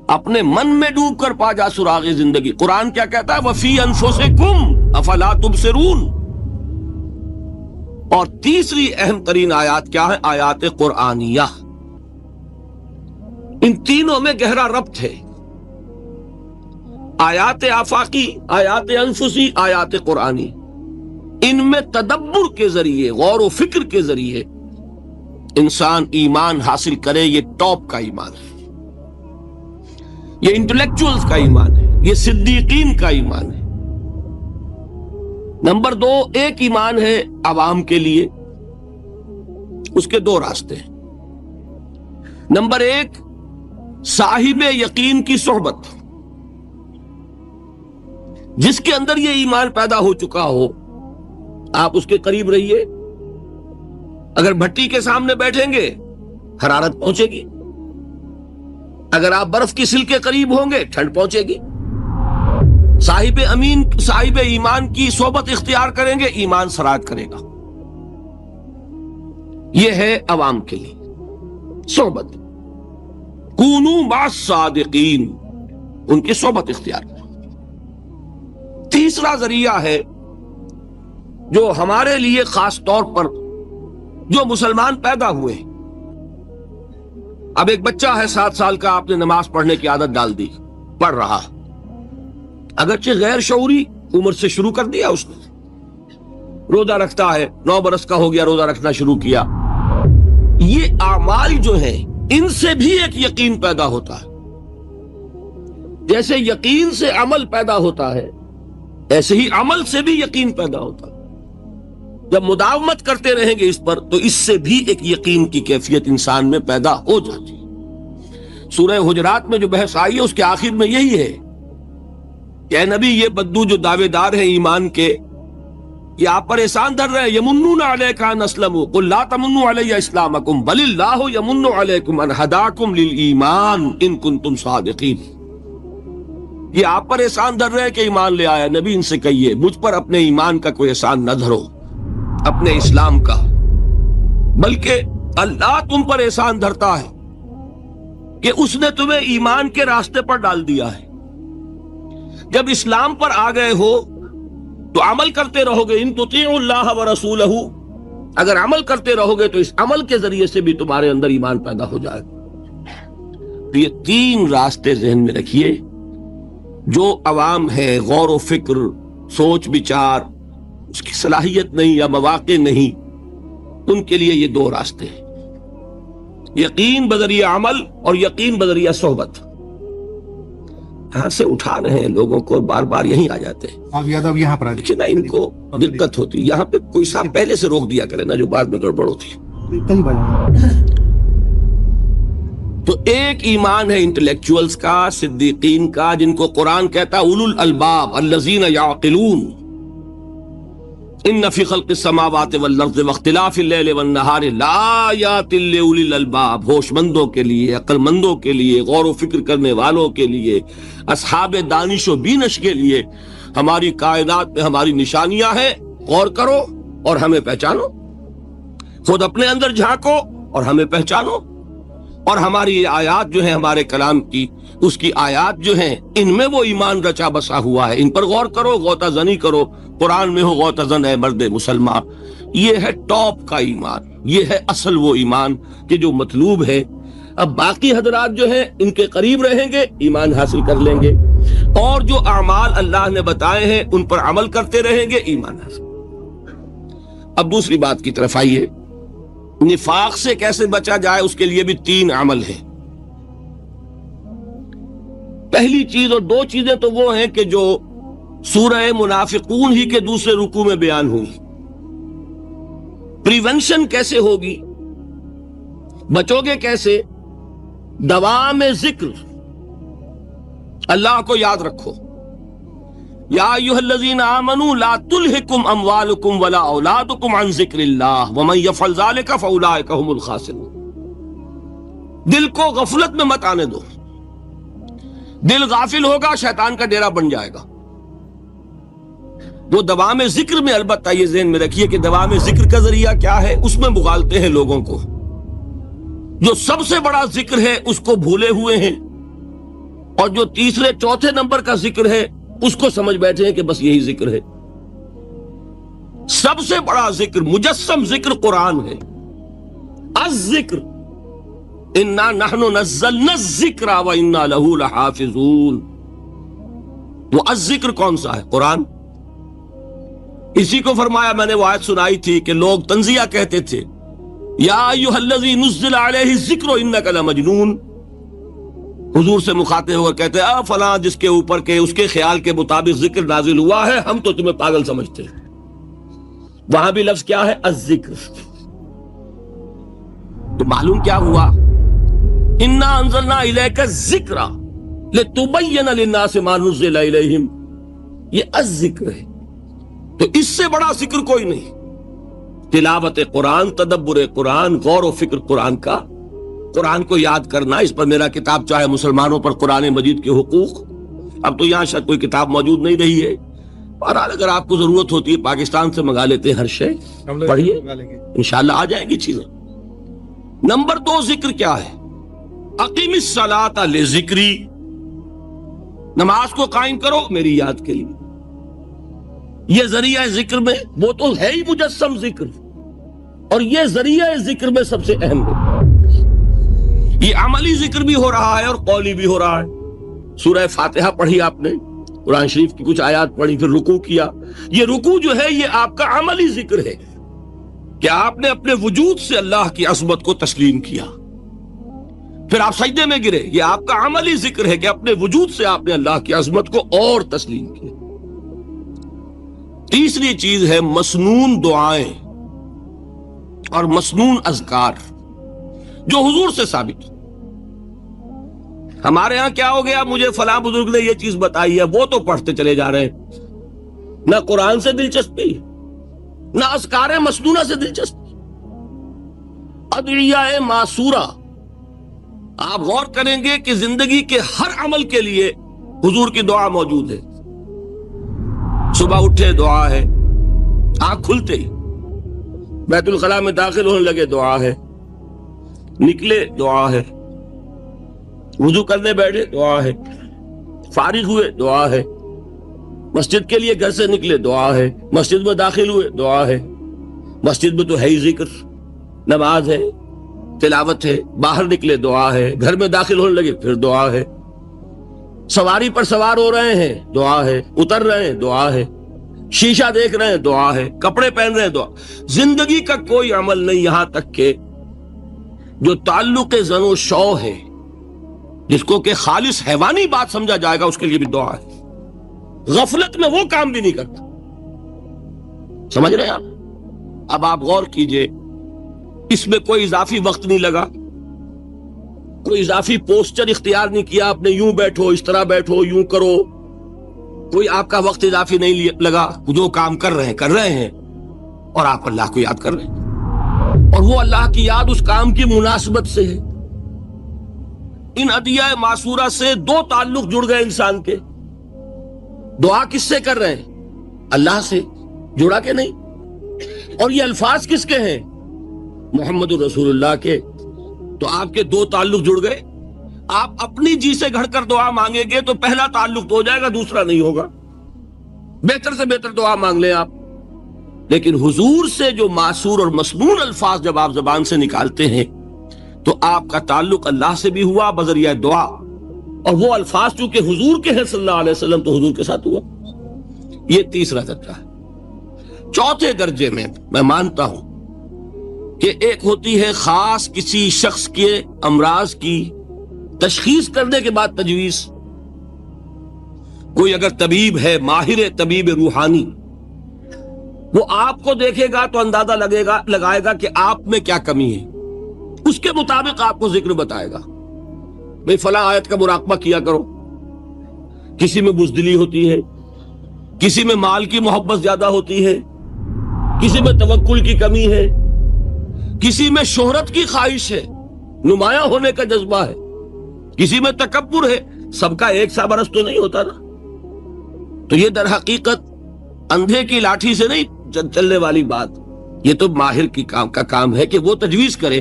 اپنے من میں ڈوب کر پا جا سراغ زندگی. قرآن کیا کہتا ہے؟ وَفِي أَنفُسِكُمْ أَفَلَا تُبْصِرُونَ. اور تیسری اہم ترین آیات کیا ہے؟ آیات قرآنیہ. ان تینوں میں گہرا ربط ہے. آیات آفاقی، آیات انفسی، آیات قرآنی. ان میں تدبر کے ذریعے، غور و فکر کے ذریعے انسان ایمان حاصل کرے. یہ ٹاپ کا ایمان ہے، یہ انٹلیکچوئلز کا ایمان ہے، یہ صدیقین کا ایمان ہے. نمبر 2، ایک ایمان ہے عوام کے لیے، اس کے دو راستے ہیں. نمبر 1، صاحب یقین کی صحبت. جس کے اندر یہ ایمان پیدا ہو چکا ہو، آپ اس کے قریب رہیے. اگر بھٹی کے سامنے بیٹھیں گے حرارت پہنچے گی، اگر آپ برف کی سل کے قریب ہوں گے ٹھنڈ پہنچے گی. صاحب ایمان کی صحبت اختیار کریں گے، ایمان سرایت کرے گا. یہ ہے عوام کے لیے صحبت. کونوا مع الصادقین، ان کی صحبت اختیار کریں. تیسرا ذریعہ ہے جو ہمارے لیے خاص طور پر جو مسلمان پیدا ہوئے. اب ایک بچہ ہے 7 سال کا، آپ نے نماز پڑھنے کی عادت ڈال دی، پڑھ رہا، اگرچہ غیر شعوری عمر سے شروع کر دیا اس نے. روزہ رکھتا ہے، 9 برس کا ہو گیا، روزہ رکھنا شروع کیا. یہ اعمال جو ہیں ان سے بھی ایک یقین پیدا ہوتا ہے. جیسے یقین سے عمل پیدا ہوتا ہے، ایسے ہی عمل سے بھی یقین پیدا ہوتا ہے. جب مداومت کرتے رہیں گے اس پر تو اس سے بھی ایک یقین کی کیفیت انسان میں پیدا ہو جاتی ہے. سورہ حجرات میں جو بحث آئی ہے اس کے آخر میں یہی ہے کہ اے نبی، یہ بدو جو دعوے دار ہیں ایمان کے، یہ آپ پر احسان دھر رہے ہیں. یمنون علیک ان اسلموا قل لا تمنوا علی اسلامکم بل اللہ یمن علیکم ان ہداکم للایمان ان کنتم صادقین. یہ آپ پر احسان دھر رہے ہیں کہ ایمان لے آیا. نبی ان سے کہیے مجھ پر اپنے ایمان کا کوئی احسان نہ دھرو، اپنے اسلام کا، بلکہ اللہ تم پر احسان دھرتا ہے کہ اس نے تمہیں ایمان کے راستے پر ڈال دیا ہے. جب اسلام پر آ گئے ہو تو عمل کرتے رہو گے. ان تطیعوا اللہ ورسولہ، اگر عمل کرتے رہو گے تو اس عمل کے ذریعے سے بھی تمہارے اندر ایمان پیدا ہو جائے. تو یہ 3 راستے ذہن میں رکھیے. جو عوام ہے، غور و فکر، سوچ بچار، اس کی صلاحیت نہیں یا مواقع نہیں، ان کے لیے یہ 2 راستے ہیں: یقین بذریعہ عمل اور یقین بذریعہ صحبت. یہاں سے اٹھا رہے ہیں لوگوں کو، بار بار یہیں آ جاتے ہیں. آپ یادو یہاں پر لیکن نا ان کو دقت ہوتی. یہاں پہ کوئی صاحب پہلے سے روک دیا کرے نا، جو بعد میں گڑبڑ ہوتی. تو ایک ایمان ہے انٹلیکچوئلز کا، صدیقین کا، جن کو قرآن کہتا ہے اولو الالباب الذین یعقلون. ان فی خلق السماوات والارض واختلاف اللیل والنہار لآیات لأولی الالباب. ہوش مندوں کے لیے، عقل مندوں کے لیے، غور و فکر کرنے والوں کے لیے، اصحاب دانش و بینش کے لیے ہماری کائنات میں ہماری نشانیاں ہیں. غور کرو اور ہمیں پہچانو. خود اپنے اندر جھانکو اور ہمیں پہچانو. اور ہماری آیات جو ہیں، ہمارے کلام کی، اس کی آیات جو ہیں، ان میں وہ ایمان رچا بسا ہوا ہے. ان پر غور کرو، غوطہ زنی کرو. قرآن میں ہو غوطہ زن ہے مرد مسلمان. یہ ہے ٹاپ کا ایمان، یہ ہے اصل وہ ایمان کہ جو مطلوب ہے. اب باقی حضرات جو ہیں ان کے قریب رہیں گے، ایمان حاصل کر لیں گے، اور جو اعمال اللہ نے بتائے ہیں ان پر عمل کرتے رہیں گے، ایمان حاصل. اب دوسری بات کی طرف آئیے. نفاق سے کیسے بچا جائے، اس کے لیے بھی 3 عمل ہیں. پہلی چیز، اور 2 چیزیں تو وہ ہیں کہ جو سورہ منافقون ہی کے دوسرے رکوع میں بیان ہوئی. پریونشن کیسے ہوگی، بچو گے کیسے؟ دوام ذکر، اللہ کو یاد رکھو. یا ایھا الذین آمنوا لا تلہکم اموالکم ولا اولادکم عن ذکر اللہ ومن یفعل ذلک فاولئک هم الخاسرون. دل کو غفلت میں مت آنے دو. دل غافل ہوگا، شیطان کا ڈیرا بن جائے گا. وہ دوام ذکر میں، البتہ یہ ذہن میں رکھیے کہ دوام ذکر کا ذریعہ کیا ہے، اس میں مغالتے ہیں لوگوں کو. جو سب سے بڑا ذکر ہے اس کو بھولے ہوئے ہیں، اور جو تیسرے چوتھے نمبر کا ذکر ہے اس کو سمجھ بیٹھے ہیں کہ بس یہی ذکر ہے. سب سے بڑا ذکر، مجسم ذکر قرآن ہے. الذکر انا نحن نزلنا الذکر وانا له لحافظون. وہ الذکر کون سا ہے؟ قرآن. اسی کو فرمایا، میں نے وہ آیت سنائی تھی کہ لوگ تنزیہ کہتے تھے، یا ایھا الذی نزل علیہ الذکر انک لمجنون. حضور سے مخاطب ہو کر کہتے ہیں فلاں جس کے اوپر کے اس کے خیال کے مطابق ذکر نازل ہوا ہے، ہم تو تمہیں پاگل سمجھتے ہیں. وہاں بھی لفظ کیا ہے؟ الذکر. تو معلوم کیا ہوا؟ انا انزلنا الیک الذکر لتبین للناس ما نزل الیہم. یہ الذکر ہے. تو اس سے بڑا ذکر کوئی نہیں. تلاوت قرآن، تدبر قرآن، غور و فکر قرآن کا، قرآن کو یاد کرنا. اس پر میرا کتاب چاہے مسلمانوں پر قرآن مجید کے حقوق، اب تو یہاں شاید کوئی کتاب موجود نہیں رہی ہے، بہرحال اگر آپ کو ضرورت ہوتی ہے پاکستان سے منگا لیتے ہیں ہر شے، پڑھیے انشاءاللہ آ جائیں گی چیزیں. نمبر 2 ذکر کیا ہے؟ اقیم الصلاۃ لذکری. نماز کو قائم کرو میری یاد کے لیے. یہ ذریعہ ذکر میں، وہ تو ہے ہی مجسم ذکر، اور یہ ذریعہ ذکر میں سب سے اہم ہے. یہ عملی ذکر بھی ہو رہا ہے اور قولی بھی ہو رہا ہے. سورہ فاتحہ پڑھی آپ نے، قرآن شریف کی کچھ آیات پڑھی، پھر رکوع کیا. یہ رکوع جو ہے یہ آپ کا عملی ذکر ہے کہ آپ نے اپنے وجود سے اللہ کی عظمت کو تسلیم کیا. پھر آپ سجدے میں گرے، یہ آپ کا عملی ذکر ہے کہ اپنے وجود سے آپ نے اللہ کی عظمت کو اور تسلیم کیا. تیسری چیز ہے مسنون دعائیں اور مسنون اذکار جو حضور سے ثابت. ہمارے ہاں کیا ہو گیا؟ مجھے فلاں بزرگ نے یہ چیز بتائی ہے، وہ تو پڑھتے چلے جا رہے ہیں. نہ قرآن سے دلچسپی، نہ اذکار مسنونہ سے دلچسپی. ادعیہ معصورہ. آپ غور کریں گے کہ زندگی کے ہر عمل کے لیے حضور کی دعا موجود ہے. صبح اٹھے دعا ہے، آنکھ کھلتے ہی بیت الخلاء میں داخل ہونے لگے دعا ہے، نکلے دعا ہے، وضو کرنے بیٹھے دعا ہے، فارغ ہوئے دعا ہے، مسجد کے لیے گھر سے نکلے دعا ہے، مسجد میں داخل ہوئے دعا ہے. مسجد میں تو ہے ہی ذکر، نماز ہے، تلاوت ہے. باہر نکلے دعا ہے، گھر میں داخل ہونے لگے پھر دعا ہے. سواری پر سوار ہو رہے ہیں دعا ہے، اتر رہے ہیں دعا ہے، شیشہ دیکھ رہے ہیں دعا ہے، کپڑے پہن رہے ہیں دعا. زندگی کا کوئی عمل نہیں یہاں تک کہ جو تعلق زن و شو ہے، جس کو کہ خالص حیوانی بات سمجھا جائے گا، اس کے لیے بھی دعا ہے. غفلت میں وہ کام بھی نہیں کرتا. سمجھ رہے ہیں آپ؟ اب آپ غور کیجئے، اس میں کوئی اضافی وقت نہیں لگا، کوئی اضافی پوسچر اختیار نہیں کیا آپ نے، یوں بیٹھو، اس طرح بیٹھو، یوں کرو. کوئی آپ کا وقت اضافی نہیں لگا. جو کام کر رہے ہیں اور آپ اللہ کو یاد کر رہے ہیں، اور وہ اللہ کی یاد اس کام کی مناسبت سے ہے. ان ادعیہ معصورہ سے 2 تعلق جڑ گئے انسان کے. دعا کس سے کر رہے ہیں؟ اللہ سے. جڑا کہ نہیں؟ اور یہ الفاظ کس کے ہیں؟ محمد رسول اللہ کے. تو آپ کے 2 تعلق جڑ گئے. آپ اپنی جی سے گھڑ کر دعا مانگیں گے تو پہلا تعلق تو ہو جائے گا، دوسرا نہیں ہوگا. بہتر سے بہتر دعا مانگ لیں آپ. لیکن حضور سے جو معصور اور مسنون الفاظ جب آپ زبان سے نکالتے ہیں تو آپ کا تعلق اللہ سے بھی ہوا بذریعہ دعا، اور وہ الفاظ چونکہ حضور کے ہیں صلی اللہ علیہ وسلم تو حضور کے ساتھ ہوا. یہ تیسرا درجہ ہے. چوتھے درجے میں میں مانتا ہوں کہ ایک ہوتی ہے خاص کسی شخص کے امراض کی تشخیص کرنے کے بعد تجویز. کوئی اگر طبیب ہے، ماہر طبیب روحانی، وہ آپ کو دیکھے گا تو اندازہ لگائے گا کہ آپ میں کیا کمی ہے، اس کے مطابق آپ کو ذکر بتائے گا. بھئی فلاں آیت کا مراقبہ کیا کرو. کسی میں بزدلی ہوتی ہے، کسی میں مال کی محبت زیادہ ہوتی ہے، کسی میں توکل کی کمی ہے، کسی میں شہرت کی خواہش ہے، نمایاں ہونے کا جذبہ ہے، کسی میں تکبر ہے. سب کا ایک سا برس تو نہیں ہوتا نا. تو یہ در حقیقت اندھے کی لاٹھی سے نہیں چلنے والی بات. یہ تو ماہر کی کام ہے کہ وہ تجویز کرے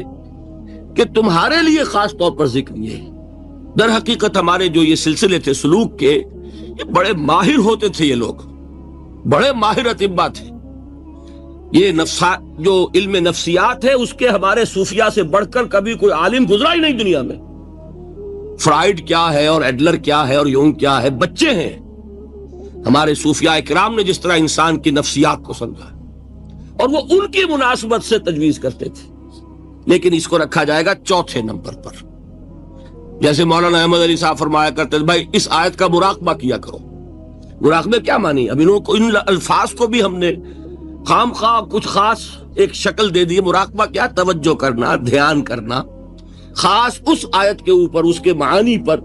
کہ تمہارے لیے خاص طور پر ذکر یہ ہے. در حقیقت ہمارے جو یہ سلسلے تھے سلوک کے، یہ بڑے ماہر ہوتے تھے، یہ لوگ بڑے ماہر اطباء تھے. یہ جو علم نفسیات ہے اس کے ہمارے صوفیاء سے بڑھ کر کبھی کوئی عالم گزرا ہی نہیں دنیا میں. فرائیڈ کیا ہے اور ایڈلر کیا ہے اور یونگ کیا ہے، بچے ہیں. ہمارے صوفیاء اکرام نے جس طرح انسان کی نفسیات کو سمجھا اور وہ ان کی مناسبت سے تجویز کرتے تھے. لیکن اس کو رکھا جائے گا چوتھے نمبر پر. جیسے مولانا احمد علی صاحب فرمایا کرتے تھے بھائی اس آیت کا مراقبہ کیا کرو. مراقبے کیا مانی؟ اب ان الفاظ کو بھی ہم نے خام خواہ کچھ خاص ایک شکل دے دی. مراقبہ کیا؟ توجہ کرنا، دھیان کرنا، خاص اس آیت کے اوپر، اس کے معانی پر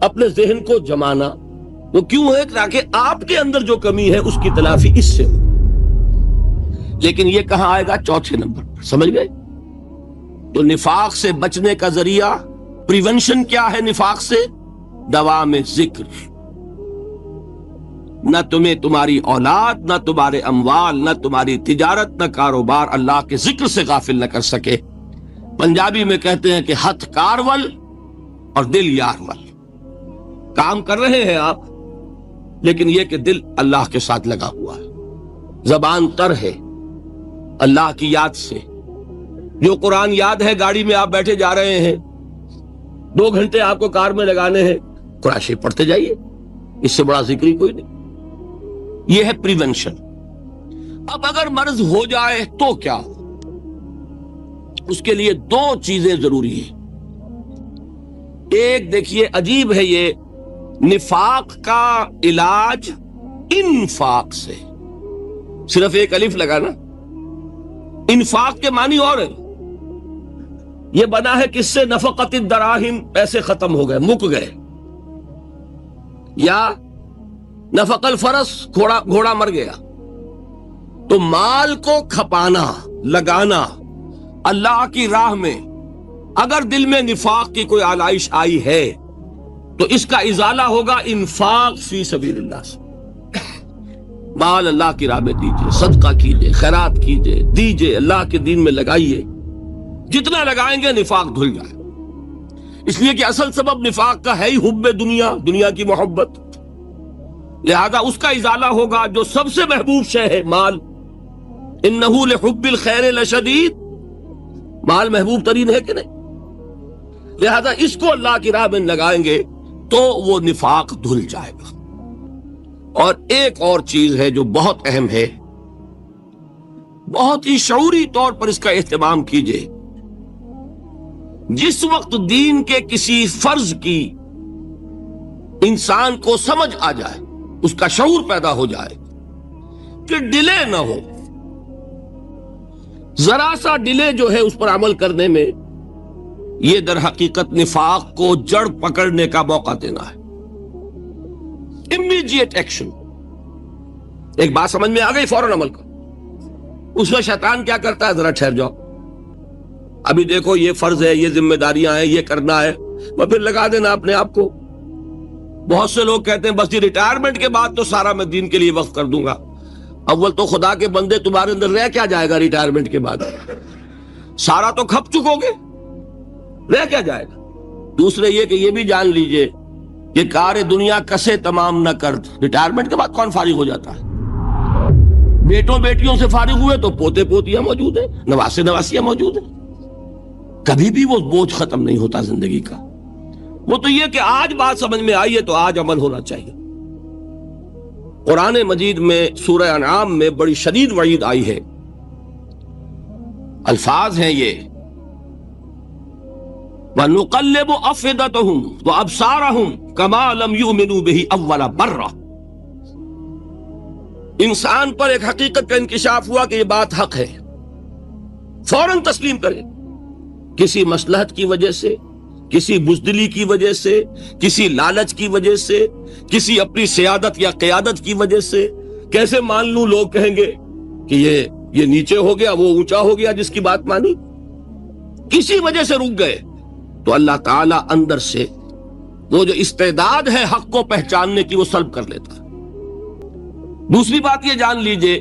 اپنے ذہن کو جمانا. وہ کیوں ہے؟ تاکہ آپ کے اندر جو کمی ہے اس کی تلافی اس سے ہو. لیکن یہ کہاں آئے گا؟ چوتھے نمبر پر. سمجھ گئے؟ تو نفاق سے بچنے کا ذریعہ، پریونشن کیا ہے نفاق سے؟ دوام ذکر. نہ تمہیں تمہاری اولاد، نہ تمہارے اموال، نہ تمہاری تجارت، نہ کاروبار اللہ کے ذکر سے غافل نہ کر سکے. پنجابی میں کہتے ہیں کہ ہتھ کارول اور دل یارول. کام کر رہے ہیں آپ، لیکن یہ کہ دل اللہ کے ساتھ لگا ہوا ہے، زبان تر ہے اللہ کی یاد سے. جو قرآن یاد ہے، گاڑی میں آپ بیٹھے جا رہے ہیں، 2 گھنٹے آپ کو کار میں لگانے ہیں، قرآن شریف پڑھتے جائیے. اس سے بڑا ذکر ہی کوئی نہیں. یہ ہے پریونشن. اب اگر مرض ہو جائے تو کیا؟ اس کے لیے 2 چیزیں ضروری ہیں. ایک دیکھیے عجیب ہے، یہ نفاق کا علاج انفاق سے. صرف ایک الف لگا نا. انفاق کے معنی اور ہے. یہ بنا ہے کس سے؟ نفقت الدراہم، پیسے ختم ہو گئے، مک گئے. یا نفق الفرس، گھوڑا مر گیا. تو مال کو کھپانا، لگانا اللہ کی راہ میں. اگر دل میں نفاق کی کوئی آلائش آئی ہے تو اس کا ازالہ ہوگا انفاق فی سبیل اللہ سے. مال اللہ کی راہ میں دیجئے، صدقہ کیجئے، خیرات کیجئے، دیجئے، اللہ کے دین میں لگائیے. جتنا لگائیں گے نفاق دھل جائے. اس لیے کہ اصل سبب نفاق کا ہے ہی حب دنیا، دنیا کی محبت. لہذا اس کا ازالہ ہوگا جو سب سے محبوب شے ہے، مال. انہ لحب الخیر لشدید. مال محبوب ترین ہے کہ نہیں؟ لہذا اس کو اللہ کی راہ میں لگائیں گے تو وہ نفاق دھل جائے گا. اور ایک اور چیز ہے جو بہت اہم ہے، بہت ہی شعوری طور پر اس کا اہتمام کیجئے. جس وقت دین کے کسی فرض کی انسان کو سمجھ آ جائے، اس کا شعور پیدا ہو جائے کہ ڈیلے نہ ہو. ذرا سا ڈیلے جو ہے اس پر عمل کرنے میں، یہ در حقیقت نفاق کو جڑ پکڑنے کا موقع دینا ہے. Immediate action. ایک بات سمجھ میں آ گئی، فوراً عمل کرو. اس میں شیطان کیا کرتا ہے؟ ذرا ٹھہر جاؤ، ابھی دیکھو یہ فرض ہے، یہ ذمہ داریاں ہیں، یہ کرنا ہے، اور پھر لگا دینا اپنے آپ کو. بہت سے لوگ کہتے ہیں بس یہ ریٹائرمنٹ کے بعد تو سارا میں دین کے لیے وقف کر دوں گا. اول تو خدا کے بندے تمہارے اندر رہ کیا جائے گا ریٹائرمنٹ کے بعد؟ سارا تو کھپ چکو گے، رہ کیا جائے گا؟ دوسرے یہ کہ یہ بھی جان لیجئے کہ کار دنیا کسے تمام نہ کرد. ریٹائرمنٹ کے بعد کون فارغ ہو جاتا ہے؟ بیٹوں بیٹیوں سے فارغ ہوئے تو پوتے پوتیاں موجود ہیں، نواسے نواسیاں موجود ہیں. کبھی بھی وہ بوجھ ختم نہیں ہوتا زندگی کا. وہ تو یہ کہ آج بات سمجھ میں آئی ہے تو آج عمل ہونا چاہیے. قرآن مجید میں سورہ انعام میں بڑی شدید وعید آئی ہے. الفاظ ہیں یہ، وَنُقَلِّبُ أَفْئِدَتَهُمْ وَأَبْصَارَهُمْ كَمَا لَمْ يُؤْمِنُوا بِهِ أَوَّلَ مَرَّةٍ. انسان پر ایک حقیقت کا انکشاف ہوا کہ یہ بات حق ہے، فوراً تسلیم کرے. کسی مصلحت کی وجہ سے، کسی بزدلی کی وجہ سے، کسی لالچ کی وجہ سے، کسی اپنی سیادت یا قیادت کی وجہ سے. کیسے مان لوں؟ لوگ کہیں گے کہ یہ نیچے ہو گیا، وہ اونچا ہو گیا جس کی بات مانی. کسی وجہ سے رک گئے تو اللہ تعالیٰ اندر سے وہ جو استعداد ہے حق کو پہچاننے کی وہ سلب کر لیتا ہے. دوسری بات یہ جان لیجئے،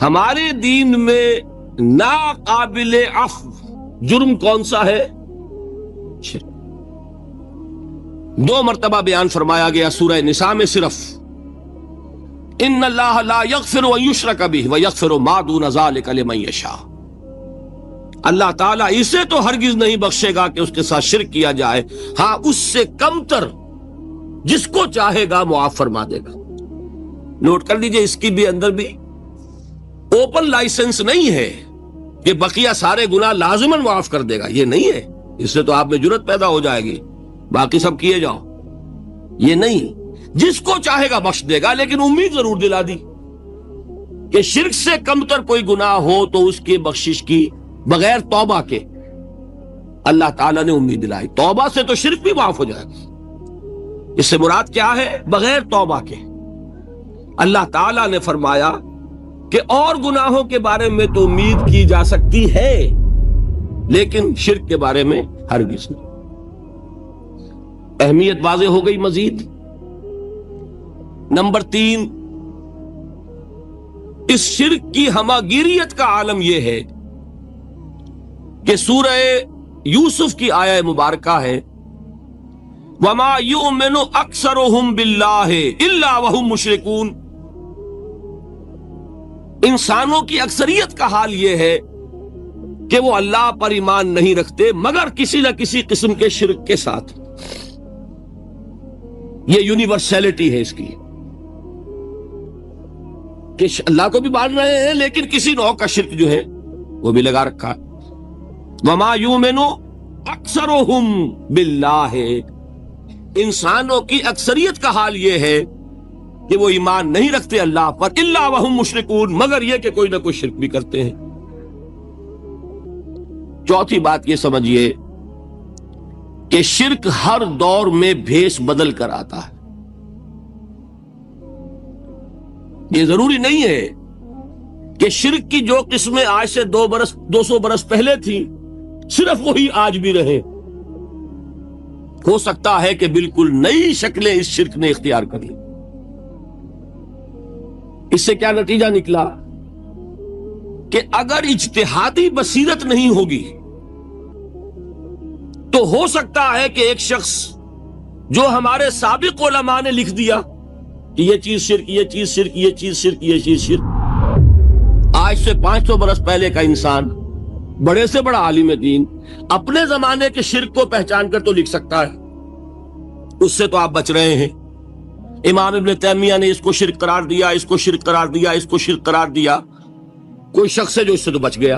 ہمارے دین میں ناقابل عفو جرم کون سا ہے؟ شرک۔ 2 مرتبہ بیان فرمایا گیا سورہ نساء میں صرف، ان اللہ لا یغفر ان یشرک بہ ویغفر ما دون ذلک لمن یشاء۔ اللہ تعالیٰ اسے تو ہرگز نہیں بخشے گا کہ اس کے ساتھ شرک کیا جائے، ہاں اس سے کم تر جس کو چاہے گا معاف فرما دے گا۔ نوٹ کر لیجئے، اس کی بھی اندر بھی اوپن لائسنس نہیں ہے کہ بقیہ سارے گناہ لازماً معاف کر دے گا، یہ نہیں ہے۔ اس سے تو آپ میں جرت پیدا ہو جائے گی، باقی سب کیے جاؤ، یہ نہیں۔ جس کو چاہے گا بخش دے گا، لیکن امید ضرور دلا دی کہ شرک سے کم تر کوئی گناہ ہو تو اس کی بخشش کی بغیر توبہ کے اللہ تعالیٰ نے امید دلائی۔ توبہ سے تو شرک بھی معاف ہو جائے گا، اس سے مراد کیا ہے؟ بغیر توبہ کے۔ اللہ تعالیٰ نے فرمایا کہ اور گناہوں کے بارے میں تو امید کی جا سکتی ہے، لیکن شرک کے بارے میں ہرگز نہیں۔ اہمیت واضح ہو گئی۔ مزید نمبر 3، اس شرک کی ہماگیریت کا عالم یہ ہے کہ سورہ یوسف کی آیہ مبارکہ ہے، وَمَا يُؤْمِنُ أَكْثَرُهُمْ بِاللَّهِ إِلَّا وَهُمْ مُشْرِكُونَ۔ انسانوں کی اکثریت کا حال یہ ہے کہ وہ اللہ پر ایمان نہیں رکھتے مگر کسی نہ کسی قسم کے شرک کے ساتھ۔ یہ یونیورسلٹی ہے اس کی کہ اللہ کو بھی مان رہے ہیں لیکن کسی نوع کا شرک جو ہے وہ بھی لگا رکھا۔ وَمَا يُؤْمِنُ أَكْثَرُهُمْ بِاللَّهِ، انسانوں کی اکثریت کا حال یہ ہے کہ وہ ایمان نہیں رکھتے اللہ پر، الا وہم مشرکون، مگر یہ کہ کوئی نہ کوئی شرک بھی کرتے ہیں۔ چوتھی بات یہ سمجھیے کہ شرک ہر دور میں بھیس بدل کر آتا ہے۔ یہ ضروری نہیں ہے کہ شرک کی جو قسمیں آج سے 200 برس پہلے تھیں صرف وہی آج بھی رہے۔ ہو سکتا ہے کہ بالکل نئی شکلیں اس شرک نے اختیار کر لی۔ اس سے کیا نتیجہ نکلا کہ اگر اجتہادی بصیرت نہیں ہوگی تو ہو سکتا ہے کہ ایک شخص جو ہمارے سابق علماء نے لکھ دیا کہ یہ چیز شرک، یہ چیز شرک، یہ چیز شرک، یہ چیز شرک، آج سے 500 برس پہلے کا انسان، بڑے سے بڑا عالم دین، اپنے زمانے کے شرک کو پہچان کر تو لکھ سکتا ہے، اس سے تو آپ بچ رہے ہیں۔ امام ابن تیمیہ نے اس کو شرک قرار دیا، اس کو شرک قرار دیا، اس کو شرک قرار دیا، کوئی شخص ہے جو اس سے تو بچ گیا۔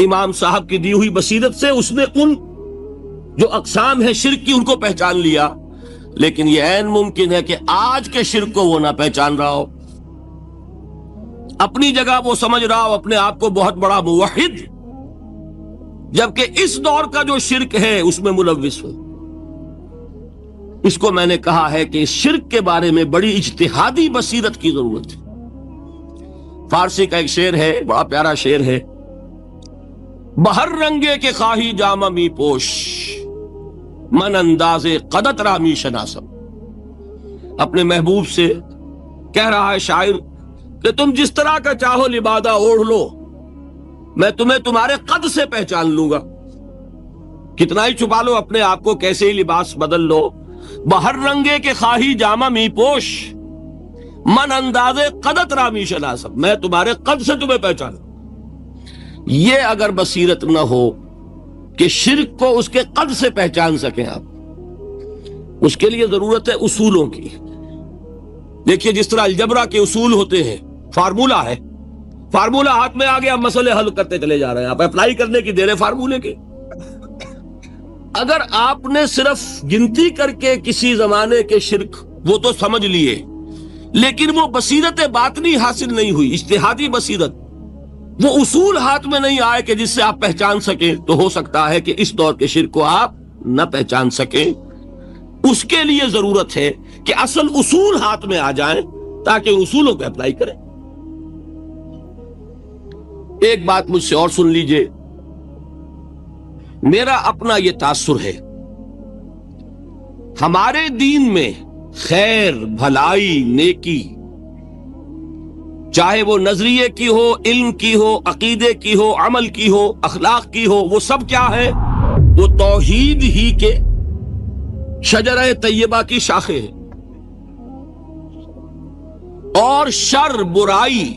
امام صاحب کی دی ہوئی بصیرت سے اس نے ان جو اقسام ہے شرک کی ان کو پہچان لیا، لیکن یہ عین ممکن ہے کہ آج کے شرک کو وہ نہ پہچان رہا ہو، اپنی جگہ وہ سمجھ رہا ہو اپنے آپ کو بہت بڑا موحد، جبکہ اس دور کا جو شرک ہے اس میں ملوث ہو۔ اس کو میں نے کہا ہے کہ اس شرک کے بارے میں بڑی اجتہادی بصیرت کی ضرورت ہے۔ فارسی کا ایک شعر ہے، بڑا پیارا شعر ہے، بہر رنگے کے خواہی جامہ می پوش، من انداز قدت رامی شناسم۔ اپنے محبوب سے کہہ رہا ہے شاعر کہ تم جس طرح کا چاہو لبادہ اوڑھ لو، میں تمہیں تمہارے قد سے پہچان لوں گا۔ کتنا ہی چھپا لو اپنے آپ کو، کیسے ہی لباس بدل لو، بہر رنگے کے خواہی جامہ می پوش، من انداز قدت رامی شناسم، میں تمہارے قد سے تمہیں پہچانوں۔ یہ اگر بصیرت نہ ہو کہ شرک کو اس کے قد سے پہچان سکیں آپ، اس کے لیے ضرورت ہے اصولوں کی۔ دیکھیے جس طرح الجبرا کے اصول ہوتے ہیں، فارمولہ ہے، فارمولہ ہاتھ میں آ گیا، مسئلے حل کرتے چلے جا رہے ہیں، آپ اپلائی کرنے کی دیر ہے فارمولے کے۔ اگر آپ نے صرف گنتی کر کے کسی زمانے کے شرک وہ تو سمجھ لیے، لیکن وہ بصیرت باطنی حاصل نہیں ہوئی، اجتہادی بصیرت، وہ اصول ہاتھ میں نہیں آئے کہ جس سے آپ پہچان سکیں، تو ہو سکتا ہے کہ اس دور کے شرک کو آپ نہ پہچان سکیں۔ اس کے لیے ضرورت ہے کہ اصل اصول ہاتھ میں آ جائیں تاکہ ان اصولوں کو اپلائی کریں۔ ایک بات مجھ سے اور سن لیجئے، میرا اپنا یہ تاثر ہے، ہمارے دین میں خیر، بھلائی، نیکی، چاہے وہ نظریے کی ہو، علم کی ہو، عقیدے کی ہو، عمل کی ہو، اخلاق کی ہو، وہ سب کیا ہے؟ وہ توحید ہی کے شجرہ طیبہ کی شاخیں ہیں۔ اور شر، برائی،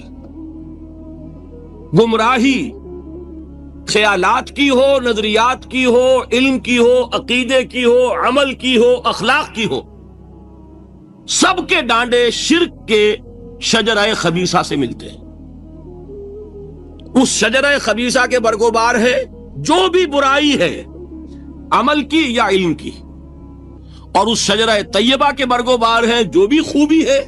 گمراہی، خیالات کی ہو، نظریات کی ہو، علم کی ہو، عقیدے کی ہو، عمل کی ہو، اخلاق کی ہو، سب کے ڈانڈے شرک کے شجرہ خبیثہ سے ملتے ہیں۔ اس شجرہ خبیثہ کے برگوبار ہے جو بھی برائی ہے، عمل کی یا علم کی، اور اس شجرہ طیبہ کے برگوبار ہے جو بھی خوبی ہے،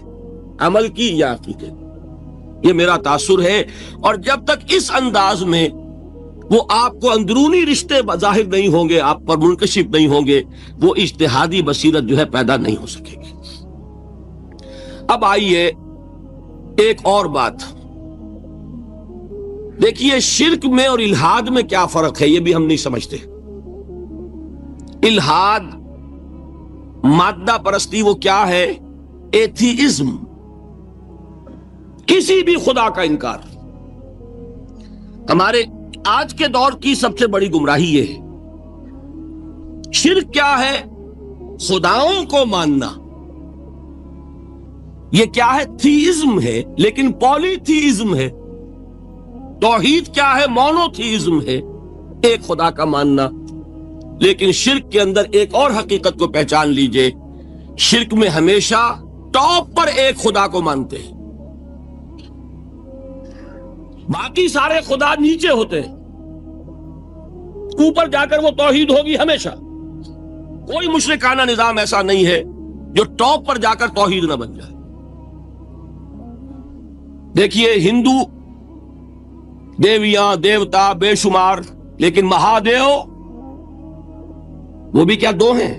عمل کی یا عقیدے کی۔ یہ میرا تاثر ہے، اور جب تک اس انداز میں وہ آپ کو اندرونی رشتے ظاہر نہیں ہوں گے، آپ پر منکشف نہیں ہوں گے، وہ اجتہادی بصیرت جو ہے پیدا نہیں ہو سکے گی۔ اب آئیے ایک اور بات دیکھیے، شرک میں اور الحاد میں کیا فرق ہے، یہ بھی ہم نہیں سمجھتے۔ الحاد، مادہ پرستی، وہ کیا ہے؟ ایتھیزم، کسی بھی خدا کا انکار۔ ہمارے آج کے دور کی سب سے بڑی گمراہی یہ ہے۔ شرک کیا ہے؟ خداؤں کو ماننا۔ یہ کیا ہے؟ تھیزم ہے، لیکن پولی تھیزم ہے۔ توحید کیا ہے؟ مونو تھیزم ہے، ایک خدا کا ماننا۔ لیکن شرک کے اندر ایک اور حقیقت کو پہچان لیجئے، شرک میں ہمیشہ ٹاپ پر ایک خدا کو مانتے ہیں، باقی سارے خدا نیچے ہوتے ہیں، اوپر جا کر وہ توحید ہوگی ہمیشہ۔ کوئی مشرکانہ نظام ایسا نہیں ہے جو ٹاپ پر جا کر توحید نہ بن جائے۔ دیکھیے، ہندو دیویاں، دیوتا بے شمار، لیکن مہادیو وہ بھی کیا دو ہیں؟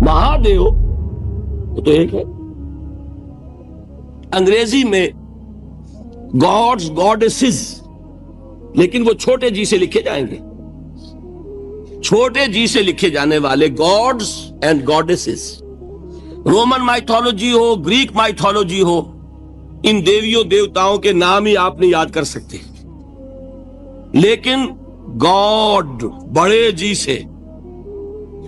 مہادیو وہ تو ایک ہے۔ انگریزی میں گاڈز، گاڈیسز، لیکن وہ چھوٹے جی سے لکھے جائیں گے، چھوٹے جی سے لکھے جانے والے gods and goddesses. Roman mythology ہو، گریک مائتھولوجی ہو، ان دیویوں دیوتاؤں کے نام ہی آپ نہیں یاد کر سکتے، لیکن گاڈ بڑے جی سے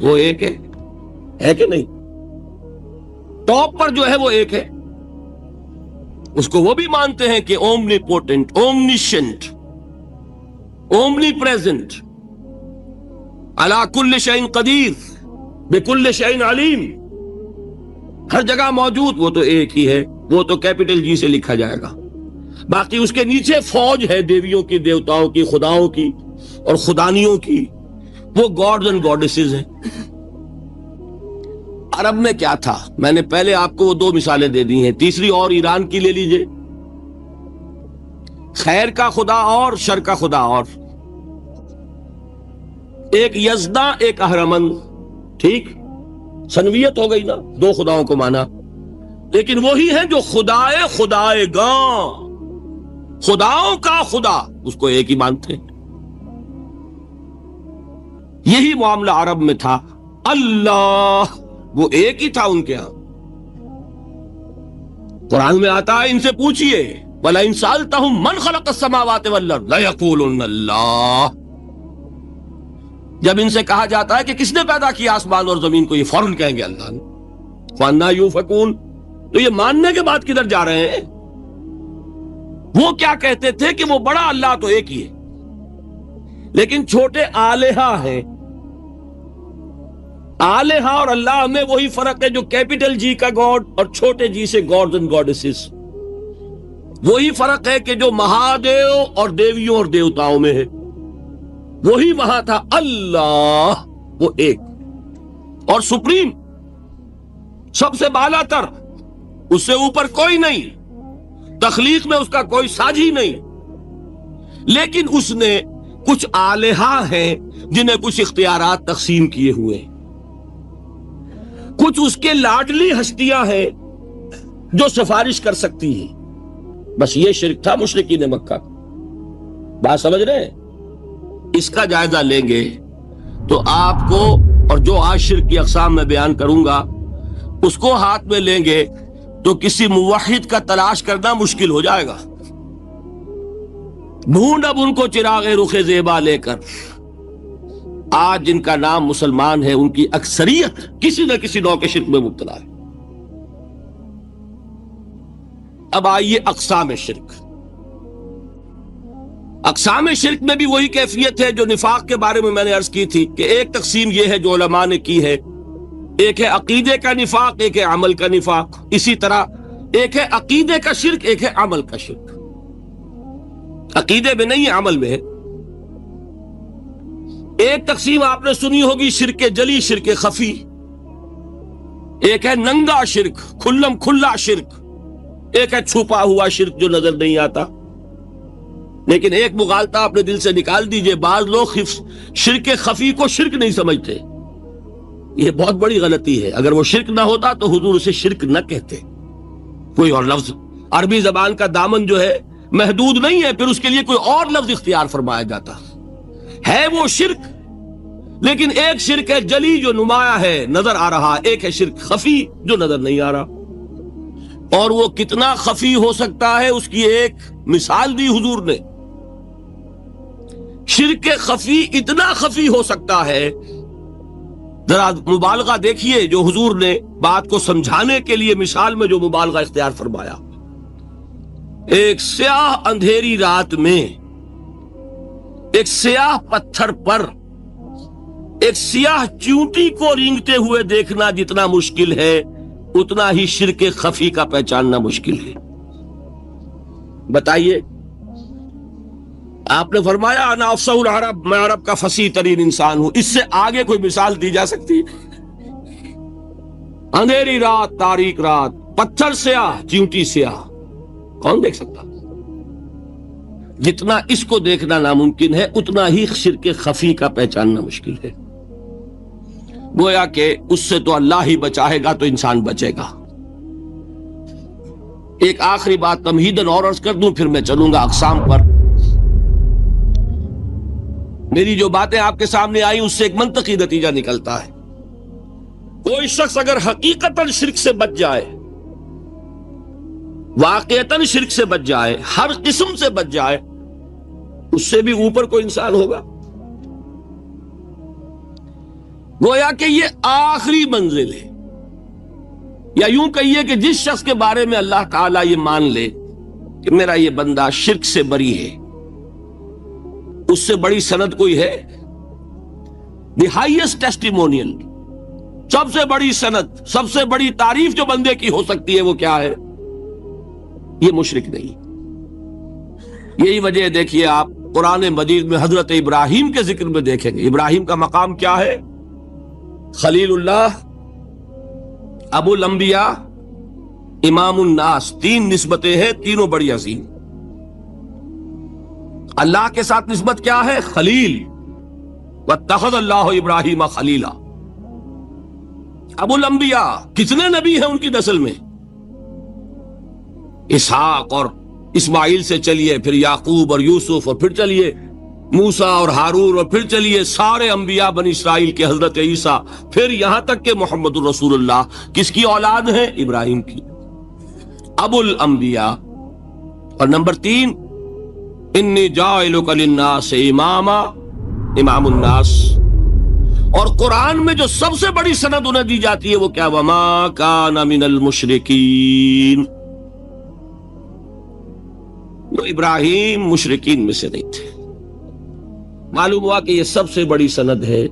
وہ ایک ہے کہ نہیں؟ ٹاپ پر جو ہے وہ ایک ہے، اس کو وہ بھی مانتے ہیں کہ اومنی پوٹنٹ، اومنیشنٹ، اومنی پریزنٹ، علی کل شیء قدیر، بکل شیء علیم، ہر جگہ موجود، وہ تو ایک ہی ہے، وہ تو کیپٹل جی سے لکھا جائے گا۔ باقی اس کے نیچے فوج ہے دیویوں کی، دیوتاؤں کی، خداؤں کی اور خدانیوں کی، وہ گاڈز اینڈ گاڈیسز ہیں۔ عرب میں کیا تھا؟ میں نے پہلے آپ کو وہ دو مثالیں دے دی ہیں، تیسری اور ایران کی لے لیجئے۔ خیر کا خدا اور شر کا خدا اور، ایک یزداں، ایک اہرمن، ٹھیک، سنویت ہو گئی نا، دو خداؤں کو مانا، لیکن وہی ہیں جو خدائے خدائے گاں، خداؤں کا خدا، اس کو ایک ہی مانتے ہیں۔ یہی معاملہ عرب میں تھا، اللہ وہ ایک ہی تھا ان کے ہاں۔ قرآن میں آتا ہے، ان سے پوچھئے وَلَئِن سَأَلْتَهُم مَّنْ خَلَقَ السَّمَاوَاتِ وَالْأَرْضَ لَيَقُولُنَّ اللَّهُ۔ جب ان سے کہا جاتا ہے کہ کس نے پیدا کیا آسمان اور زمین کو، یہ فوراً کہیں گے اللہ نے۔ فَأَنَّىٰ يُؤْفَكُونَ، تو یہ ماننے کے بعد کدھر جا رہے ہیں؟ وہ کیا کہتے تھے کہ وہ بڑا اللہ تو ایک ہی ہے، لیکن چھوٹے آلہہ ہیں۔ آلہہ اور اللہ میں وہی فرق ہے جو کیپٹل جی کا گاڈ اور چھوٹے جی سے گاڈز اینڈ گاڈیسز، وہی فرق ہے کہ جو مہادیو اور دیویوں اور دیوتاؤں میں ہے، وہی وہاں تھا۔ اللہ وہ ایک اور سپریم، سب سے بالا تر، اس سے اوپر کوئی نہیں، تخلیق میں اس کا کوئی ساجی نہیں، لیکن اس نے کچھ آلہہ ہیں جنہیں کچھ اختیارات تقسیم کیے ہوئے ہیں، کچھ اس کے لاڈلی ہستیاں ہیں جو سفارش کر سکتی ہیں۔ بس یہ شرک تھا مشرکین مکہ، بات سمجھ رہے ہیں؟ اس کا جائزہ لیں گے تو آپ کو، اور جو آج شرک کی اقسام میں بیان کروں گا اس کو ہاتھ میں لیں گے تو کسی موحد کا تلاش کرنا مشکل ہو جائے گا. ڈھونڈ اب ان کو چراغ رخ زیبا لے کر. آج جن کا نام مسلمان ہے ان کی اکثریت کسی نہ کسی نوع کے شرک میں مبتلا ہے. اب آئیے اقسام شرک. اقسام شرک میں بھی وہی کیفیت ہے جو نفاق کے بارے میں نے عرض کی تھی کہ ایک تقسیم یہ ہے جو علماء نے کی ہے، ایک ہے عقیدے کا نفاق، ایک ہے عمل کا نفاق. اسی طرح ایک ہے عقیدے کا شرک، ایک ہے عمل کا شرک. عقیدے میں نہیں ہے، عمل میں ہے. ایک تقسیم آپ نے سنی ہوگی شرک جلی، شرک خفی. ایک ہے ننگا شرک، کھلم کھلا شرک. ایک ہے چھپا ہوا شرک جو نظر نہیں آتا. لیکن ایک مغالطہ اپنے دل سے نکال دیجئے، بعض لوگ شرک خفی کو شرک نہیں سمجھتے. یہ بہت بڑی غلطی ہے. اگر وہ شرک نہ ہوتا تو حضور اسے شرک نہ کہتے. کوئی اور لفظ، عربی زبان کا دامن جو ہے محدود نہیں ہے، پھر اس کے لیے کوئی اور لفظ اختیار فرمایا جاتا ہے. وہ شرک، لیکن ایک شرک ہے جلی جو نمایاں ہے، نظر آ رہا. ایک ہے شرک خفی جو نظر نہیں آ رہا. اور وہ کتنا خفی ہو سکتا ہے اس کی ایک مثال دی حضور نے. شرک خفی اتنا خفی ہو سکتا ہے، ذرا مبالغہ دیکھیے جو حضور نے بات کو سمجھانے کے لیے مثال میں جو مبالغہ اختیار فرمایا. ایک سیاہ اندھیری رات میں ایک سیاہ پتھر پر ایک سیاہ چیونٹی کو رینگتے ہوئے دیکھنا جتنا مشکل ہے، اتنا ہی شرک خفی کا پہچاننا مشکل ہے. بتائیے، آپ نے فرمایا انا افصح العرب، میں عرب کا فصیح ترین انسان ہوں. اس سے آگے کوئی مثال دی جا سکتی؟ اندھیری رات، تاریک رات، پتھر سیاہ، چیونٹی سیاہ، کون دیکھ سکتا؟ جتنا اس کو دیکھنا ناممکن ہے اتنا ہی شرک خفی کا پہچاننا مشکل ہے. گویا کہ اس سے تو اللہ ہی بچائے گا تو انسان بچے گا. ایک آخری بات تمہیداً اور عرض کر دوں، پھر میں چلوں گا اقسام پر. میری جو باتیں آپ کے سامنے آئی اس سے ایک منطقی نتیجہ نکلتا ہے. کوئی شخص اگر حقیقتاً شرک سے بچ جائے، واقعتاً شرک سے بچ جائے، ہر قسم سے بچ جائے، اس سے بھی اوپر کوئی انسان ہوگا. گویا کہ یہ آخری منزل ہے. یا یوں کہیے کہ جس شخص کے بارے میں اللہ تعالیٰ یہ مان لے کہ میرا یہ بندہ شرک سے بری ہے، اس سے بڑی سند کوئی ہے؟ دی ہائیسٹ ٹیسٹیمونیل، سب سے بڑی سند، سب سے بڑی تعریف جو بندے کی ہو سکتی ہے وہ کیا ہے؟ یہ مشرک نہیں. یہی وجہ دیکھیے آپ قرآن مجید میں حضرت ابراہیم کے ذکر میں دیکھیں گے. ابراہیم کا مقام کیا ہے؟ خلیل اللہ، ابو الانبیاء، امام الناس. تین نسبتیں ہیں، تینوں بڑی عظیم. اللہ کے ساتھ نسبت کیا ہے؟ خلیل. واتخذ اللہ ابراہیم خلیلا. ابو الانبیاء، کتنے نبی ہیں ان کی نسل میں؟ اسحاق اور اسماعیل سے چلیے، پھر یعقوب اور یوسف، اور پھر چلیے موسیٰ اور ہارون، اور پھر چلیے سارے انبیاء بنی اسرائیل کے، حضرت عیسیٰ، پھر یہاں تک کہ محمد الرسول اللہ. کس کی اولاد ہے؟ ابراہیم کی. ابو الانبیاء. اور نمبر 3، انی جاعلک للناس اماما، امام الناس. اور قرآن میں جو سب سے بڑی سند انہیں دی جاتی ہے وہ کیا؟ وما کان من المشرکین. تو ابراہیم مشرکین میں سے نہیں تھے. معلوم ہوا کہ یہ سب سے بڑی سند ہے،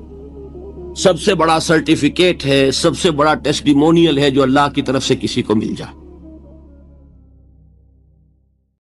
سب سے بڑا سرٹیفکیٹ ہے، سب سے بڑا ٹیسٹیمونیل ہے جو اللہ کی طرف سے کسی کو مل جائے.